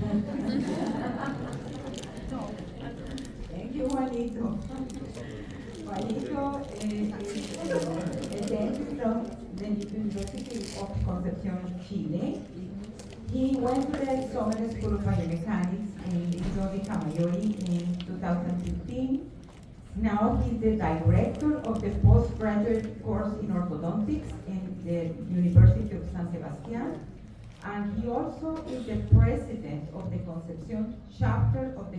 Thank you, Juanito. Juanito is from the University of Concepcion, Chile. He went to the Summer School of Biomechanics in Liceo de Camaiore in 2015. Now he's the director of the postgraduate course in orthodontics in the University of San Sebastián. And he also is the president of the Concepcion chapter of the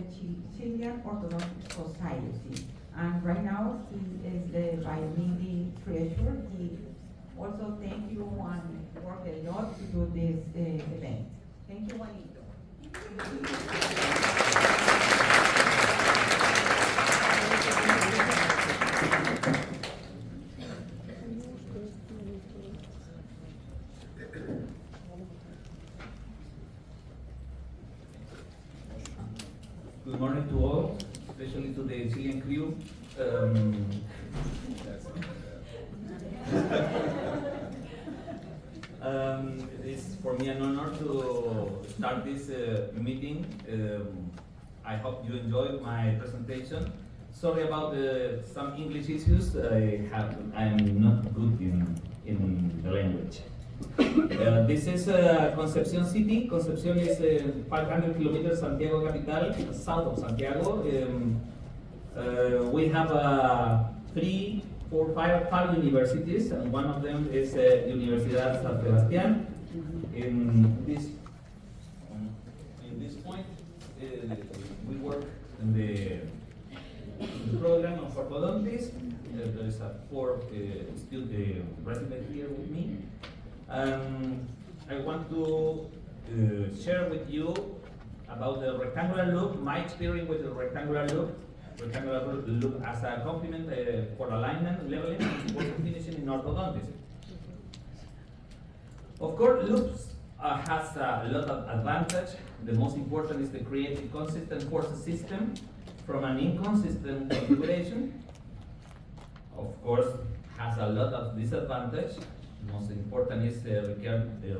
Chilean Orthodontic Society. And right now he is the Biomindy treasurer. He also thank you and worked a lot to do this event. Thank you, Juanito. Good morning to all, especially to the Chilean crew. It is for me an honor to start this meeting. I hope you enjoyed my presentation. Sorry about some English issues. I'm not good in the language. This is Concepcion City. Concepcion is 500 kilometers Santiago capital, south of Santiago. We have 5 universities, and one of them is Universidad San Sebastián. In this point, we work in the program of orthodontics. There is 4 student residents here with me. I want to share with you about the rectangular loop, my experience with the rectangular loop as a complement for alignment, leveling, and also finishing in orthodontics. Of course, loops has a lot of advantage. The most important is to create a consistent force system from an inconsistent configuration. Of course, has a lot of disadvantage. Most important is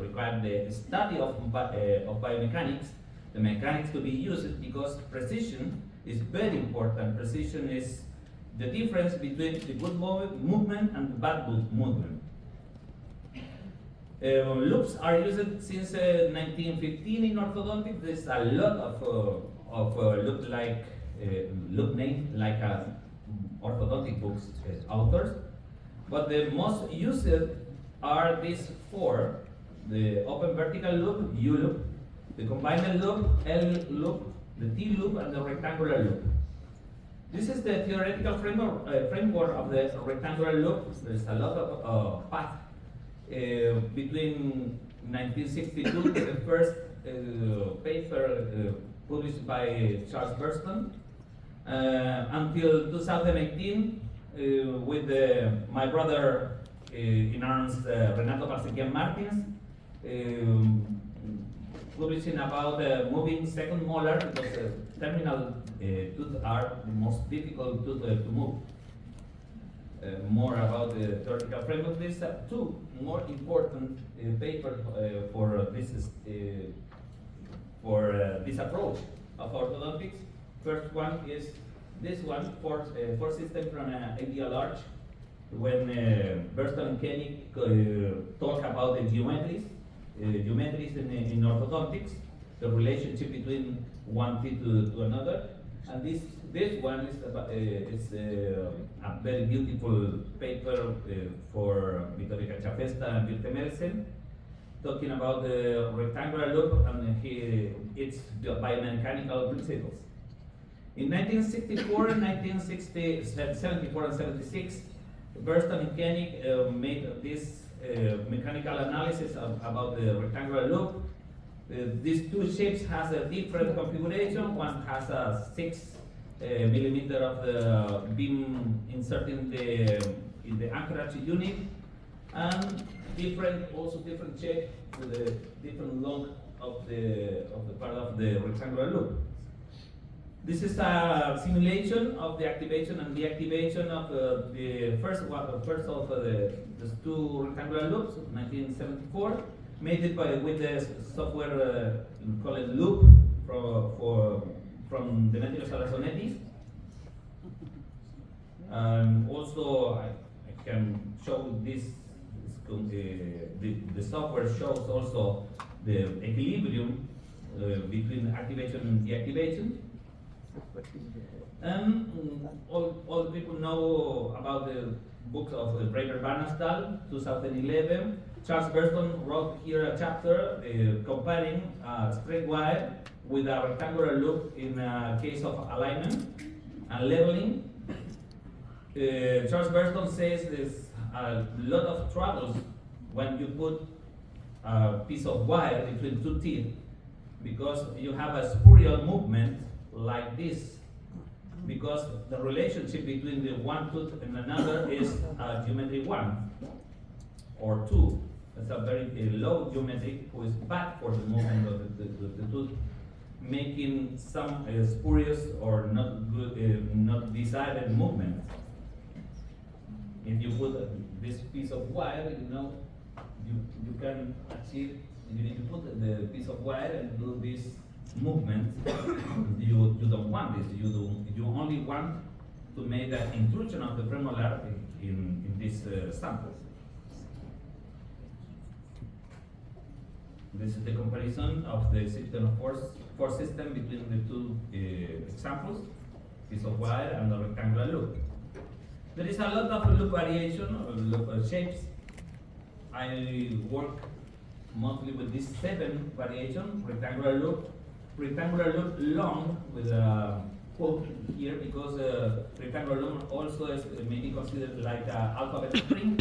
require the study of biomechanics, the mechanics to be used, because precision is very important. Precision is the difference between the good movement and the bad movement. Loops are used since 1915 in orthodontics. There's a lot of loop names like orthodontic books authors, but the most used are these 4: the open vertical loop, U loop, the combined loop, L loop, the T loop, and the rectangular loop. This is the theoretical framework of the rectangular loop. There's a lot of path between 1962, the first paper published by Charles Burston, until 2018 with my brother in arms, Renato Parsequian Martins, publishing about moving second molar, because terminal tooth are the most difficult tooth to move. More about the theoretical framework. These are 2 more important papers for this approach of orthodontics. First one is this one, force system from an ideal arch. When Burston and Koenig talk about the geometries in orthodontics, the relationship between one teeth to another, and this one is a very beautiful paper for Vittorio Cacciafesta and Birte Melsen, talking about the rectangular loop and its biomechanical principles. In 1964 and 1974 and 76, Burston and Koenig made this mechanical analysis about the rectangular loop. These 2 shapes has a different configuration. One has a 6 millimeter of the beam inserted in the anchorage unit, and different shape with a different length of the part of the rectangular loop. This is a simulation of the activation and deactivation of the first of the 2 rectangular loops, 1974, made it with the software called Loop from Demetrios Alazonetis. Also, I can show this. The software shows also the equilibrium between activation and deactivation. All the people know about the books of Bremer Banastal, 2011. Charles Burston wrote here a chapter comparing a straight wire with a rectangular loop in a case of alignment and leveling. Charles Burston says there's a lot of troubles when you put a piece of wire between two teeth, because you have a spurial movement like this, because the relationship between the one tooth and another is geometry 1 or 2. It's a very low geometry who is bad for the movement of the tooth, making some spurious or not good, not desired movement. If you put this piece of wire, you can achieve. You need to put the piece of wire and do this movement. You don't want this. You only want to make an intrusion of the premolar in this sample. This is the comparison of the system of force system between the two examples, piece of wire and the rectangular loop. There is a lot of loop variation or loop shapes. I work mostly with these 7 variations: rectangular loop long with a quote here, because rectangular loop also is maybe considered like an alphabet string,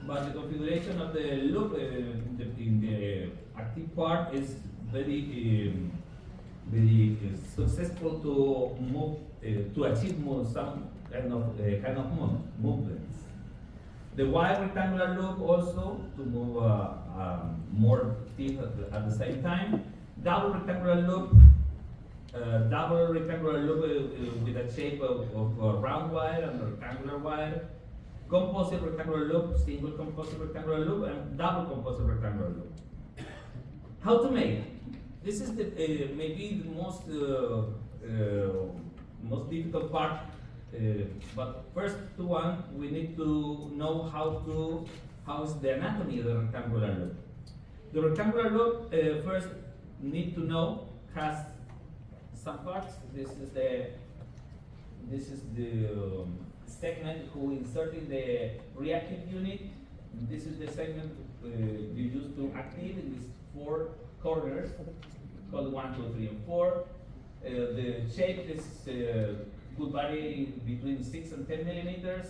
but the configuration of the loop in the active part is very successful to move to achieve some kind of movements. The wide rectangular loop also to move more teeth at the same time. Double rectangular loop with a shape of a round wire and a rectangular wire. Composite rectangular loop, single composite rectangular loop, and double composite rectangular loop. How to make? This is the maybe the most difficult part. But first one, we need to know how is the anatomy of the rectangular loop. The rectangular loop first need to know has some parts. This is the segment who inserted the reactive unit. This is the segment you use to active in these 4 corners called 1, 2, 3, and 4. The shape is could vary between 6 and 10 millimeters.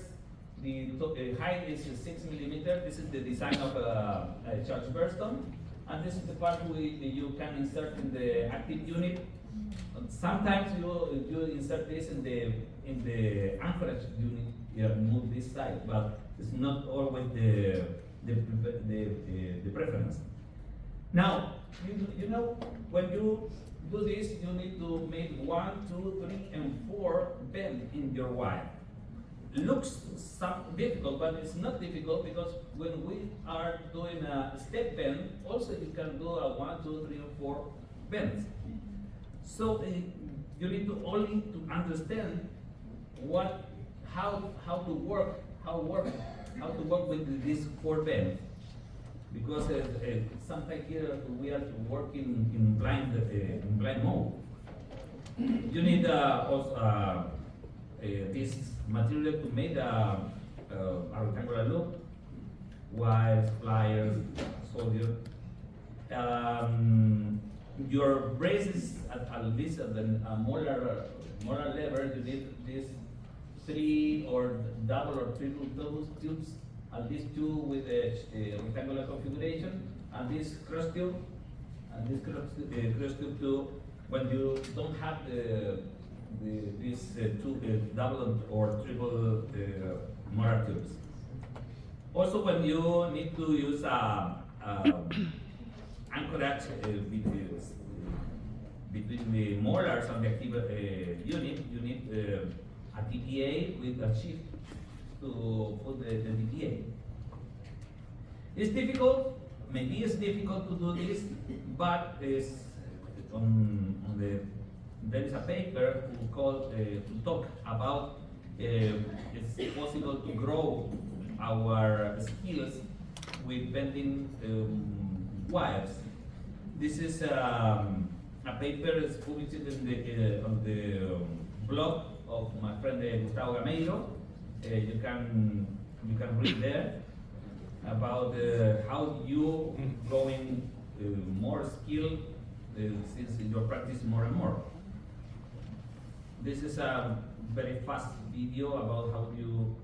The height is 6 millimeters. This is the design of Charles Burston, and this is the part you can insert in the active unit. Sometimes you insert this in the anchorage unit. You move this side, but it's not always the preference. Now, you know when you do this, you need to make 1, 2, 3, and 4 bend in your wire. Looks difficult, but it's not difficult, because when we are doing a step bend, also you can do a 1, 2, 3, and 4 bends. So you need to only to understand how to work with these 4 bends. Because sometimes here we are working in blind mode. You need also this material to make a rectangular loop, wires, pliers, solder. Your braces, at least at the molar level, you need this 3 or double or triple tubes. And these 2 with a rectangular configuration, and this cross tube, and this cross tube too, when you don't have these 2 double or triple molar tubes. Also, when you need to use anchorage between the molars and the active unit, you need a TPA with a shift to put the DTA. It's difficult, maybe it's difficult to do this, but it's there is a paper to talk about it's possible to grow our skills with bending wires. This is a paper is published on the blog of my friend Gustavo Gameiro. You can read there about how you growing more skill since you practice more and more. This is a very fast video about how you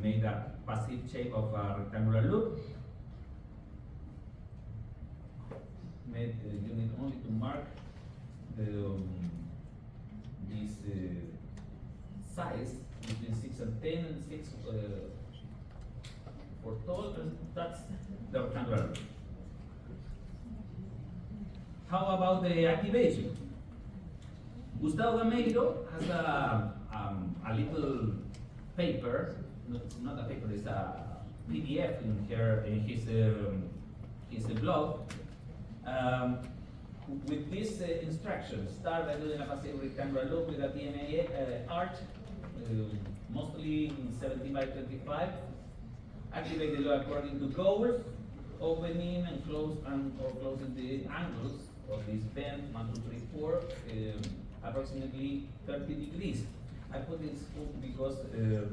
make a passive shape of a rectangular loop. You need only to mark this size between 6 and 10 and 6 for tall, and that's the rectangular loop. How about the activation? Gustavo Gameiro has a little paper, not a paper, it's a PDF in his blog. With this instruction, start by doing a passive rectangular loop with a DNA arch, mostly 17 by 25. Activate the loop according to goals, opening and closing the angles of this bend 1, 2, 3, 4, approximately 30 degrees. I put this hook because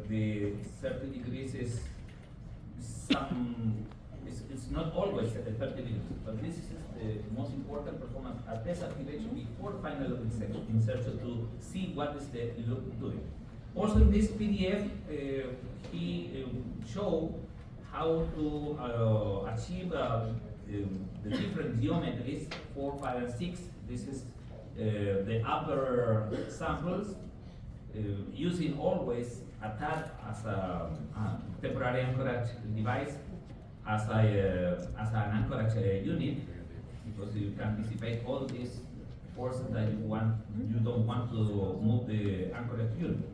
the 30 degrees is it's not always 30 degrees, but this is the most important performance at test activation before final loop insertion to see what is the loop doing. Also in this PDF, he showed how to achieve the different geometries 4, 5, and 6. This is the upper samples, using always a tab as a temporary anchorage device, as an anchorage unit, because you can dissipate all these forces that you don't want to move the anchorage unit.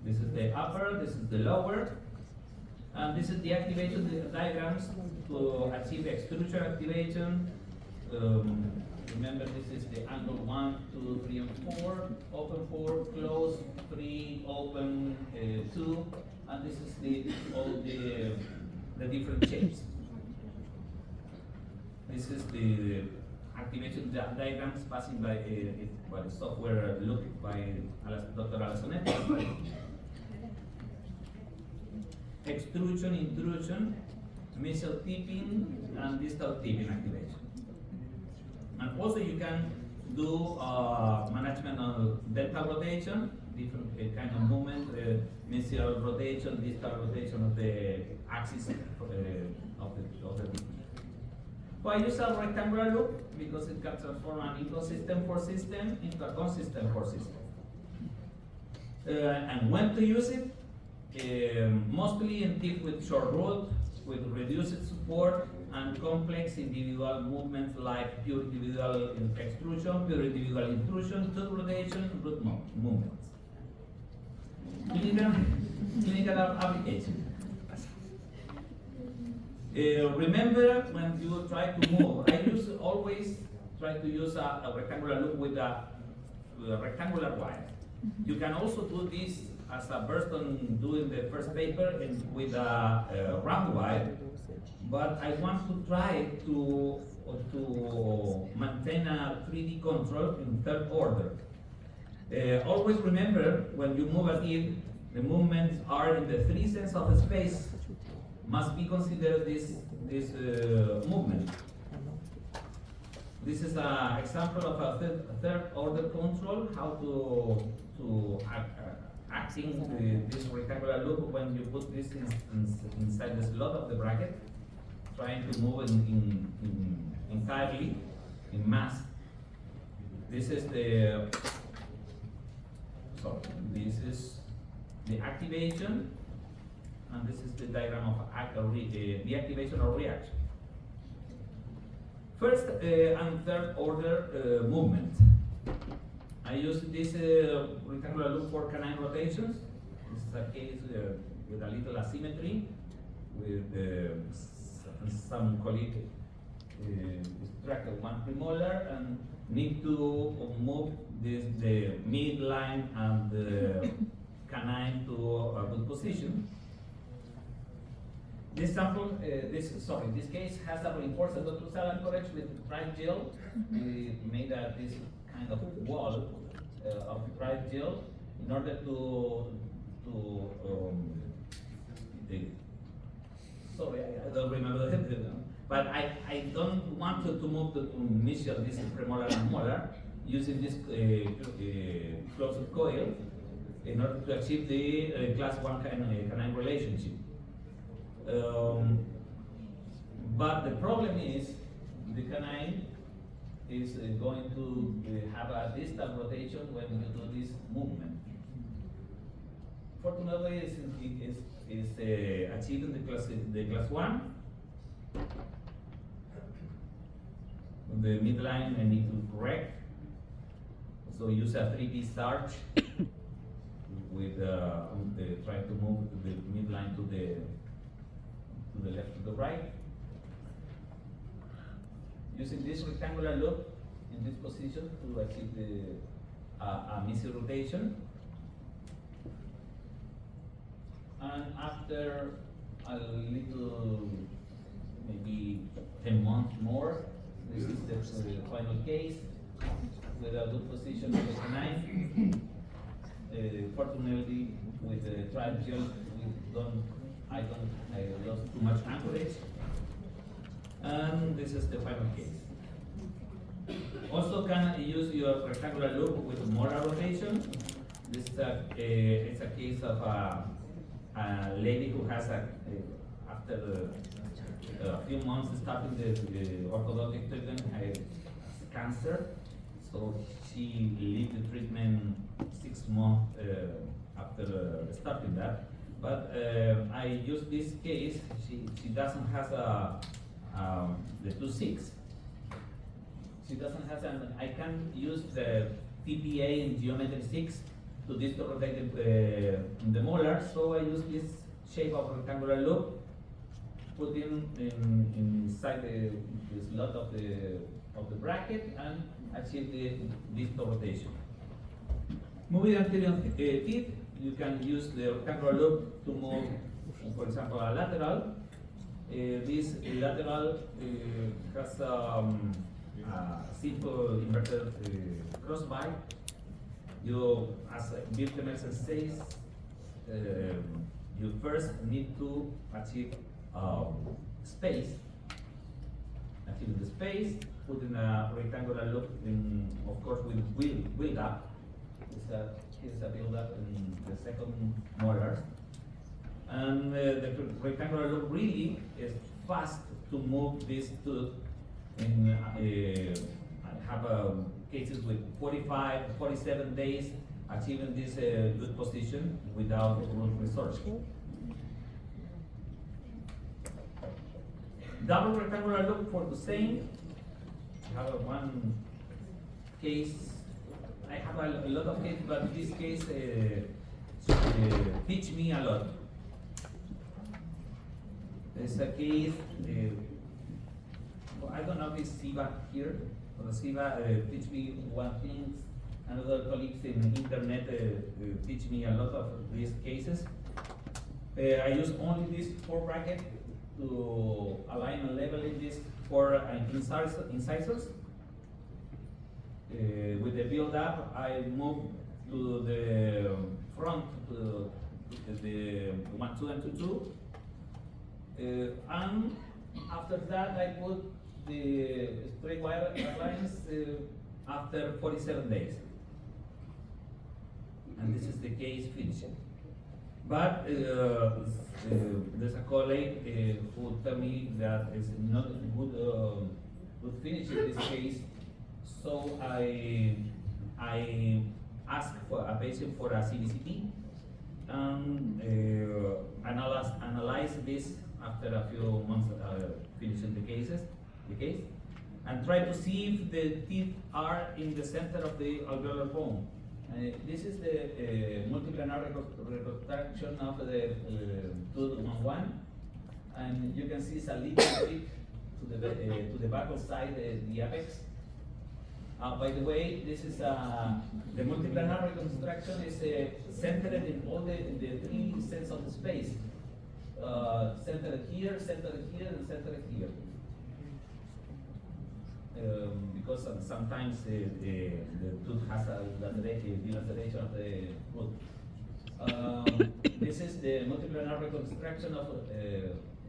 This is the upper, this is the lower, and this is the activation diagrams to achieve extrusion activation. Remember, this is the angle 1, 2, 3, and 4, open 4, close 3, open 2, and this is all the different shapes. This is the activation diagrams passing by the software looked by Dr. Alazonetti. Extrusion, intrusion, mesial tipping, and distal tipping activation. And also you can do management of delta rotation, different kind of movement, mesial rotation, distal rotation of the axis of the Why use a rectangular loop? Because it can transform an inconsistent force system into a consistent force system. And when to use it? Mostly in teeth with short root, with reduced support, and complex individual movements like pure individual extrusion, pure individual intrusion, tooth rotation, root movements. Clinical application. Remember, when you try to move, I always try to use a rectangular loop with a rectangular wire. You can also do this as a Burston doing the first paper with a round wire, but I want to try to maintain a 3D control in third order. Always remember, when you move a teeth, the movements are in the 3 cents of space must be considered this movement. This is an example of a third order control, how to acting this rectangular loop when you put this inside the slot of the bracket, trying to move entirely in mass. This is the activation, and this is the diagram of deactivation or reaction. First and third order movement. I use this rectangular loop for canine rotations. This is a case with a little asymmetry, with some colleague extract one premolar and need to move the midline and the canine to a good position. This sample, this case has a reinforced occlusal anchorage with dried gel. We made this kind of wall of dried gel in order to sorry, I don't remember the but I don't want to move to initial this premolar and molar using this closed coil in order to achieve the class 1 canine relationship. But the problem is the canine is going to have a distal rotation when you do this movement. Fortunately, is achieving the class 1. The midline I need to correct. So use a 3-piece starch with trying to move the midline to the left to the right. Using this rectangular loop in this position to achieve a missile rotation. And after a little, maybe 10 months more, this is the final case with a good position of the canine. Fortunately, with the dried gel, I lost too much anchorage. And this is the final case. Also can use your rectangular loop with molar rotation. This is it's a case of a lady who has after a few months starting the orthodontic treatment has cancer. So she lived the treatment 6 months after starting that. But I use this case. She doesn't have the 2-6. She doesn't have, and I can use the TPA in geometry 6 to distorate the molar. So I use this shape of rectangular loop, put inside the slot of the bracket, and achieve this rotation. Moving anterior teeth, you can use the rectangular loop to move, for example, a lateral. This lateral has a simple inverted crossbite. You, as Birke Mercer says, you first need to achieve space. Achieving the space, putting a rectangular loop in, of course, with build up. Here's a build up in the second molar. And the rectangular loop really is fast to move this tooth. And I have cases with 45, 47 days achieving this good position without root resorption. Double rectangular loop for the same. I have one case. I have a lot of cases, but this case teach me a lot. There's a case, I don't know if it's Siva here, but Siva teach me one thing. Another colleagues in the internet teach me a lot of these cases. I use only this 4 bracket to align and level in these 4 incisors. With the build up, I move to the front, to the 1, 2, and 2, 2. And after that, I put the straight wire lines after 47 days. And this is the case finishing. But there's a colleague who told me that it's not good finish in this case. So I asked for a patient for a CBCT and analyze this after a few months finishing the case, and try to see if the teeth are in the center of the alveolar bone. This is the multiplanar reconstruction of the tooth 1-1, and you can see it's a little bit to the buccal side, the apex. By the way, this is the multiplanar reconstruction is centered in all the three sense of the space. Centered here, and centered here. Because sometimes the tooth has a delaceration of the root. This is the multiplanar reconstruction of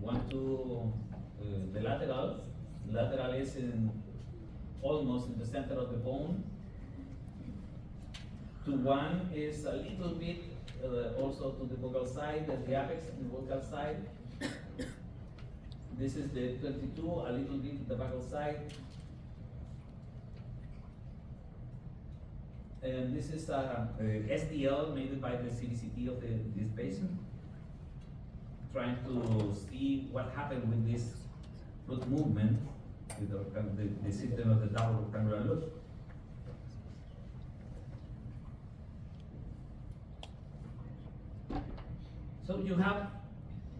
one to the lateral. Lateral is almost in the center of the bone. To one is a little bit also to the buccal side, the apex and the buccal side. This is the 22, a little bit the buccal side. And this is a SDL made by the CBCT of this patient, trying to see what happened with this root movement, with the system of the double rectangular loop. So you have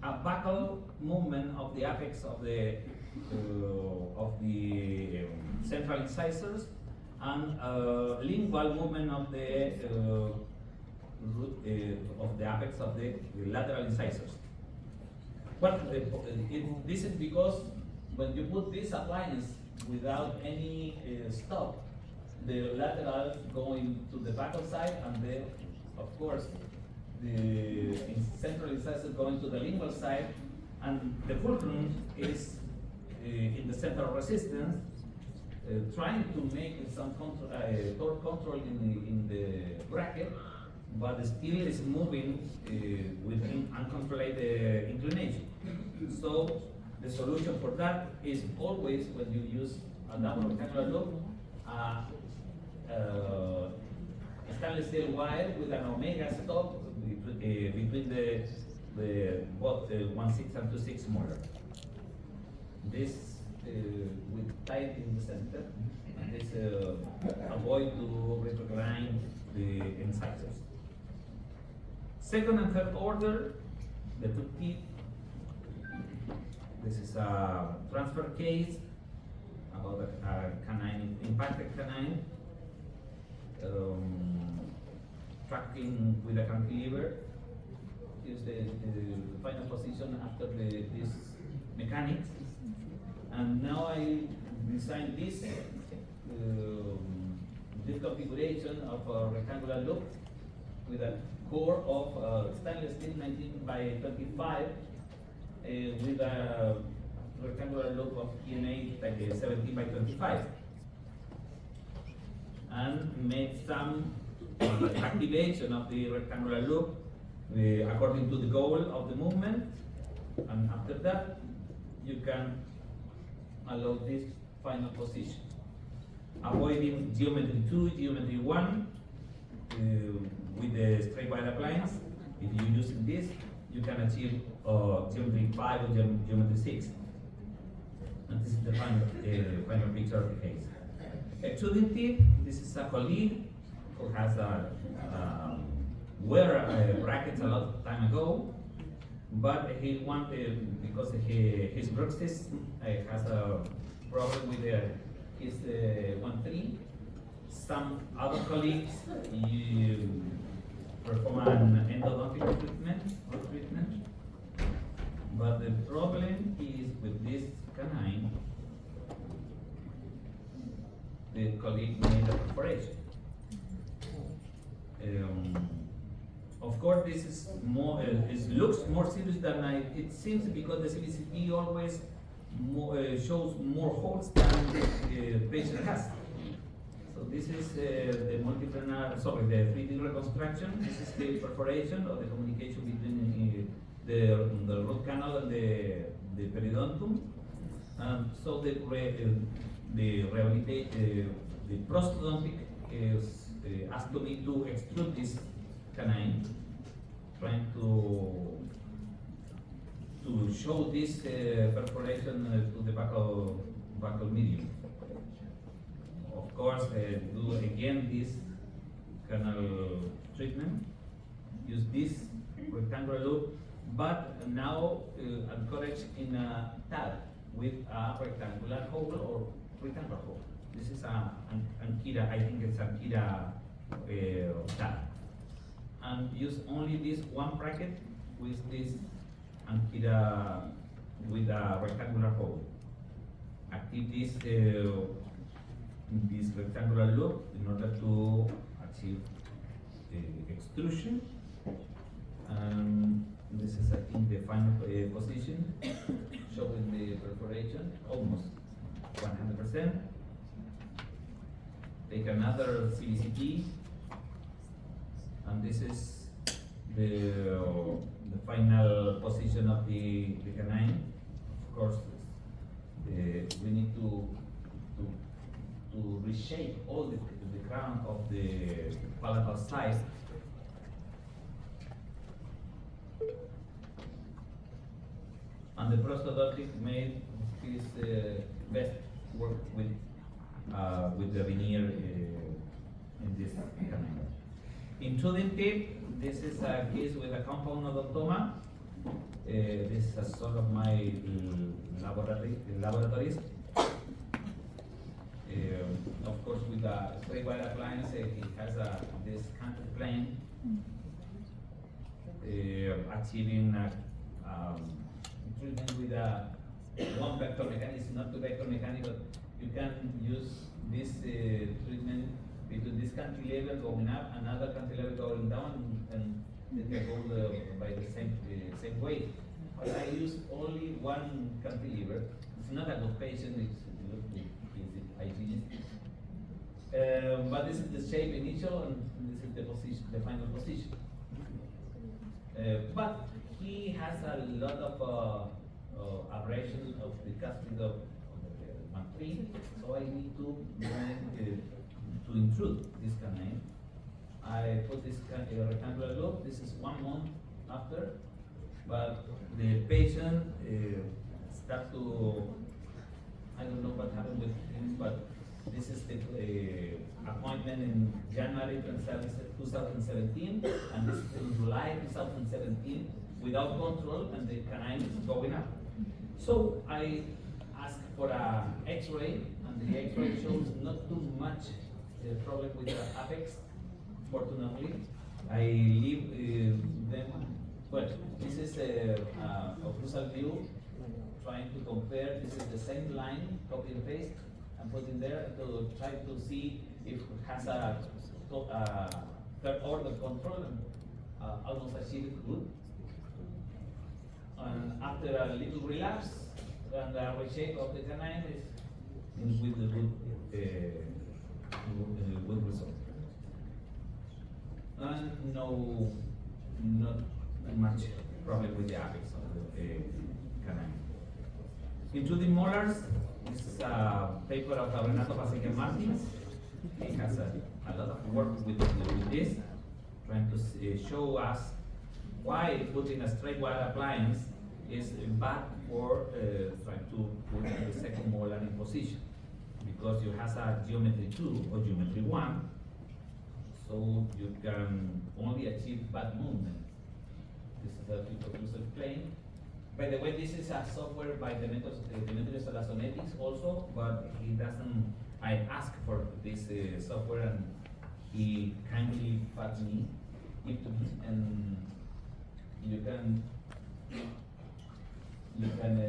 a buccal movement of the apex of the central incisors, and lingual movement of the apex of the lateral incisors. This is because when you put this appliance without any stop, the lateral going to the buccal side, and then, of course, the central incisor going to the lingual side, and the fulcrum is in the center of resistance, trying to make some torque control in the bracket, but still is moving with uncontrolled inclination. So the solution for that is always, when you use a double rectangular loop, stainless steel wire with an omega stop between the both 1/6 and 2/6 molar. This with tight in the center, and this avoid to retrogrind the incisors. Second and third order, the two teeth. This is a transfer case about a canine, impacted canine, tracking with a cantilever. Here's the final position after this mechanics. And now I designed this configuration of a rectangular loop with a core of stainless steel 19 by 25 with a rectangular loop of PNA 17 by 25, and made some activation of the rectangular loop according to the goal of the movement, and after that you can allow this final position, avoiding geometry 2, geometry 1 with the straight wire appliance. If you use this, you can achieve geometry 5 or geometry 6. And this is the final picture of the case. Extruding teeth, this is a colleague who has wear brackets a lot of time ago, but he wanted, because his bruxism has a problem with his 1-3. Some other colleagues perform an endodontic treatment, but the problem is with this canine, the colleague made a perforation. Of course, this is more. It looks more serious than it seems, because the CBCT always shows more holes than the patient has. So this is the the 3D reconstruction. This is the perforation, or the communication between the root canal and the periodontum. So the prosthodontic is asked me to extrude this canine, trying to show this perforation to the buccal medium. Of course, do again this canal treatment, use this rectangular loop, but now encouraged in a tab, with a rectangular hole or rectangular hole. This is Ankira, I think it's Ankira tab. And use only this one bracket with this Ankira with a rectangular hole. Active this rectangular loop in order to achieve extrusion. This is, I think, the final position, showing the perforation almost 100%. Take another CVCT, and this is the final position of the canine. Of course, we need to reshape all the crown of the palatal side. And the prosthodontic made his best work with the veneer in this canine. Intruding teeth, this is a case with a compound odontoma. This is a sort of my laboratories. Of course, with a straight wire appliance, it has this canted plane, achieving treatment with a one vector mechanism, not two vector mechanic, but you can use this treatment between this cantilever going up, another cantilever going down, and they can go by the same way. But I use only one cantilever. It's not a good patient, it's hygienist. But this is the shape initial, and this is the position, the final position. But he has a lot of abrasion of the casting of the tree, so I need to intrude this canine. I put this rectangular loop. This is 1 month after, but the patient start to, I don't know what happened with him, but this is the appointment in January 2017, and this is in July 2017 without control, and the canine is going up. So I asked for an X-ray, and the X-ray shows not too much problem with the apex. Fortunately, I leave them. Well, this is a occlusal view, trying to compare. This is the same line, copy and paste, and put in there to try to see if it has a third order control, and almost achieved good. And after a little relapse, and the reshape of the canine is with the good result. And not much problem with the apex of the canine. Intruding molars, this is a paper of Renato Paseca Martins. He has a lot of work with this, trying to show us why putting a straight wire appliance is bad for trying to put the second molar in position, because you have a geometry 2 or geometry 1, so you can only achieve bad movement. This is a occlusal plane. By the way, this is a software by Demetrios Salasonetics also, but he doesn't. I asked for this software, and he kindly passed me it to me, and you can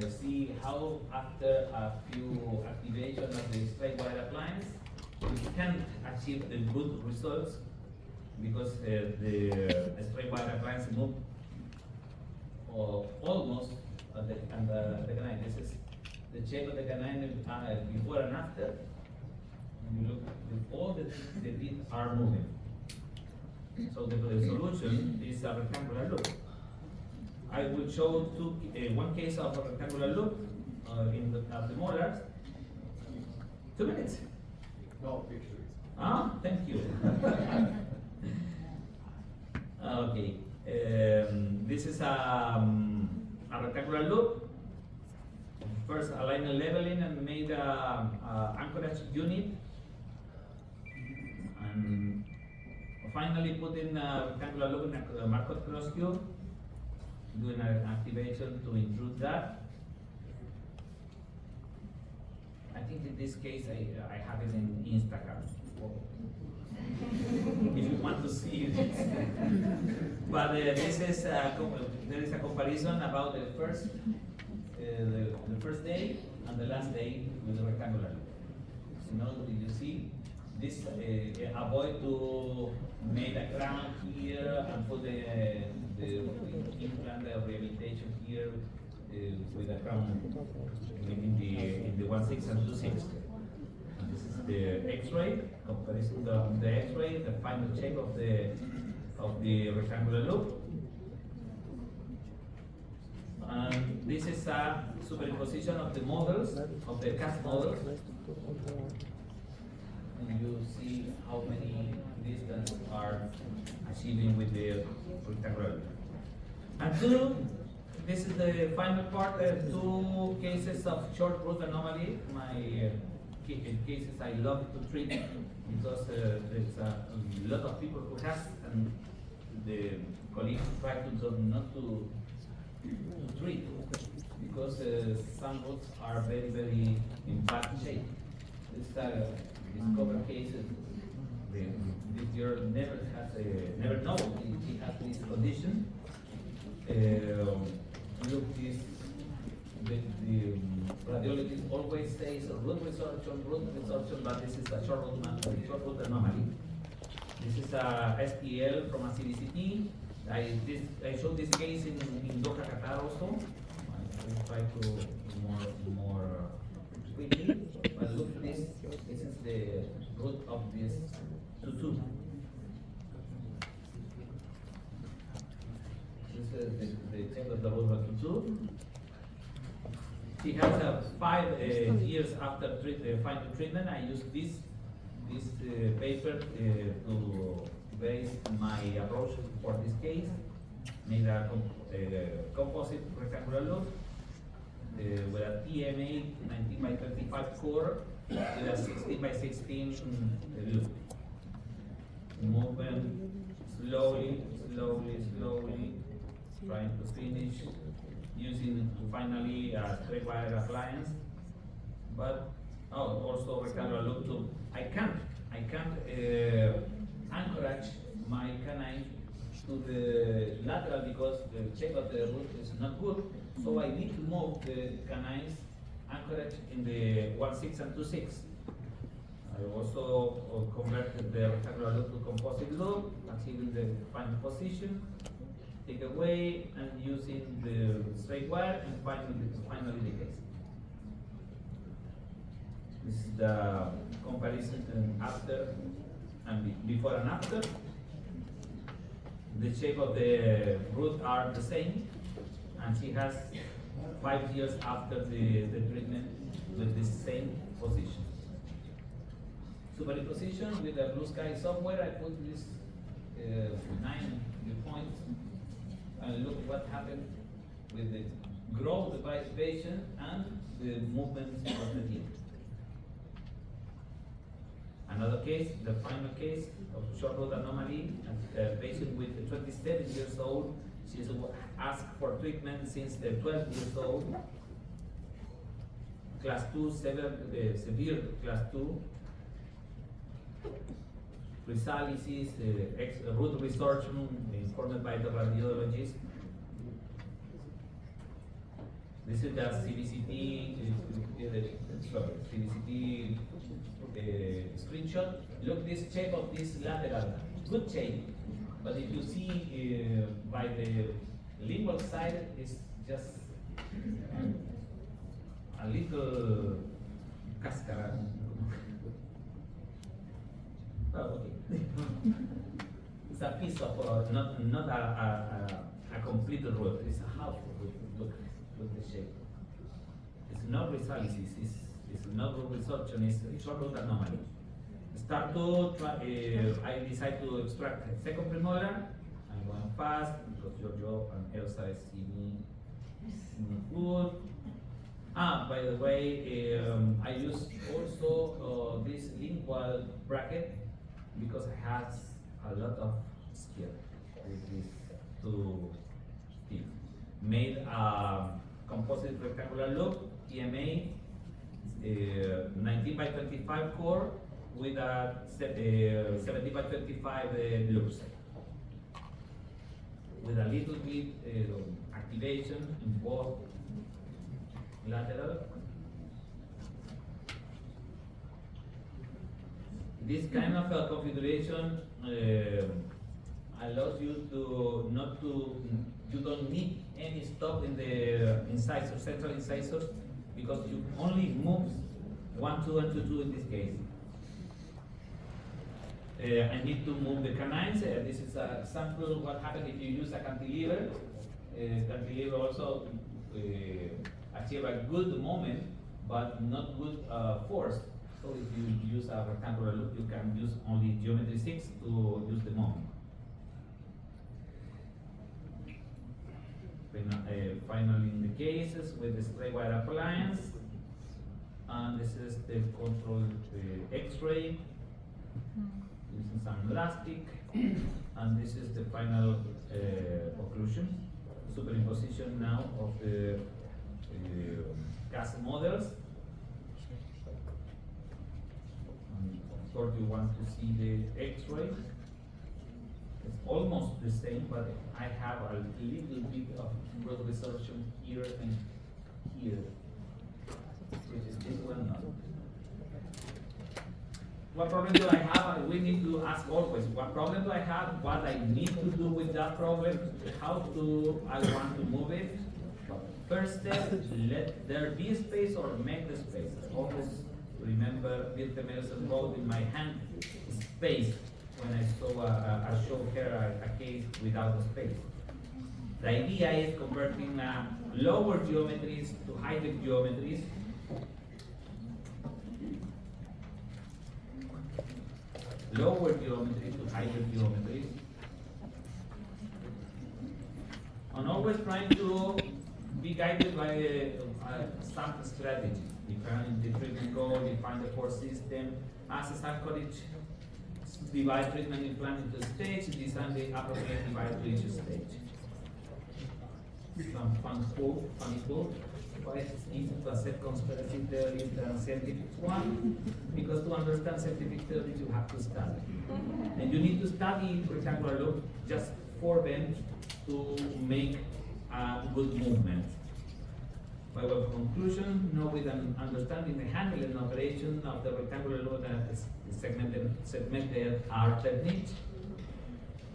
see how after a few activation of the straight wire appliance, you can achieve the good results, because the straight wire appliance move almost on the canine. This is the shape of the canine before and after. And you look, all the teeth are moving. So the solution is a rectangular loop. I will show one case of a rectangular loop of the molars. 2 minutes. No pictures. Ah, thank you. Okay. This is a rectangular loop. First, alignment leveling and made a anchorage unit, and finally put in a rectangular loop in a Markov cross tube, doing an activation to intrude that. I think in this case I have it in Instagram. If you want to see it. But this is there is a comparison about the first day and the last day with the rectangular loop. You know, did you see this? Avoid to make a crown here and put the implant rehabilitation here with a crown in the 1/6 and 2/6. This is the X-ray comparison the X-ray, the final shape of the rectangular loop. And this is a superimposition of the models, of the cast models. And you see how many distance are achieving with the rectangular loop. And this is the final part, two cases of short root anomaly. My cases I love to treat because there's a lot of people who has, and the colleagues try to not to treat because some roots are very, very in bad shape. This discover cases. This girl never know she has this condition. Look, the radiologist always says root resorption, but this is a short root anomaly. This is a STL from a CBCT. I showed this case in Doha, Qatar also. I will try to more quickly. But look, this is the root of this tutu. This is the shape of the root of tutu. She has 5 years after final treatment. I used this paper to base my approach for this case. Made a composite rectangular loop with a TMA 19x25 core with a 16x16 loop. Movement slowly, trying to finish. Using finally a straight wire appliance, but also rectangular loop too. I can't anchorage my canine to the lateral because the shape of the root is not good. So I need to move the canine's anchorage in the 1/6 and 2/6. I also converted the rectangular loop to composite loop, achieving the final position. Take away and using the straight wire, and finally the case. This is the comparison after and before and after. The shape of the root are the same, and she has 5 years after the treatment with the same position. Superimposition with the Blue Sky software. I put this 9 points. And look what happened with the growth of the patient and the movements of the team. Another case, the final case of short root anomaly, a patient with 27 years old. She's asked for treatment since 12 years old. Class 2, severe class 2. Resalysis, root resorption informed by the radiologist. This is the CBCT, CBCT screenshot. Look, this shape of this lateral, good shape. But if you see by the lingual side, it's just a little cascara. Oh, okay. It's a piece of not a complete root. It's a half root. Look the shape. It's not resalysis. It's not root resorption. It's short root anomaly. Start to try. I decide to extract a second premolar. I'm going fast because Giorgio and Elsa see me good. By the way, I use also this lingual bracket because I have a lot of skill with these two teeth. Made a composite rectangular loop, TMA 19 by 25 core with a 70 by 25 loops. With a little bit activation in both lateral. This kind of configuration allows you to you don't need any stop in the incisors, central incisors, because you only move 1, 2, and 2, 2 in this case. I need to move the canines. This is a sample of what happens if you use a cantilever. Cantilever also achieve a good moment, but not good force. So if you use a rectangular loop, you can use only geometry 6 to use the moment. Finally, in the cases with the straight wire appliance, and this is the control X-ray using some elastic, and this is the final occlusion, superimposition now of the cast models. And of course, you want to see the X-ray. It's almost the same, but I have a little bit of growth resorption here and here, which is this one now. What problem do I have? We need to ask always, what problem do I have? What I need to do with that problem? How do I want to move it? First step, let there be space or make the space. Always remember Birte Melson wrote in my hand, space, when I saw a show here, a case without a space. The idea is converting lower geometries to higher geometries. Lower geometry to higher geometries. And always trying to be guided by some strategy. Define the treatment goal, define the core system, assess encourage, divide treatment implant into stage, design the appropriate divide to each stage. Some funny quote. Why it's easy to accept conspiracy theories than scientific one? Because to understand scientific theories, you have to study. And you need to study rectangular loop just for them to make a good movement. By way of conclusion, know with an understanding the handling and operation of the rectangular loop and segmented R technique,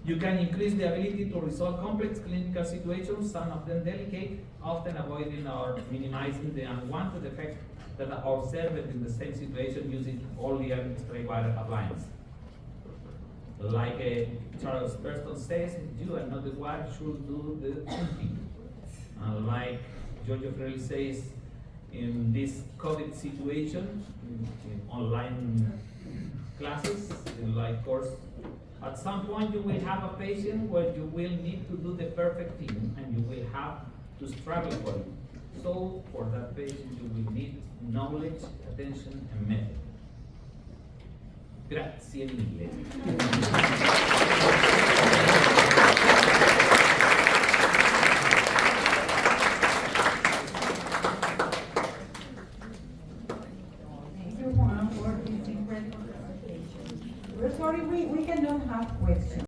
you can increase the ability to resolve complex clinical situations, some of them delicate, often avoiding or minimizing the unwanted effects that are observed in the same situation using only a straight wire appliance. Like Charles Burston says, you and not the wife should do the thinking. Like Giorgio Frelli says, in this COVID situation, in online classes, in live course, at some point you will have a patient where you will need to do the perfect thing and you will have to struggle for it. So for that patient you will need knowledge, attention and method. Grazie mille.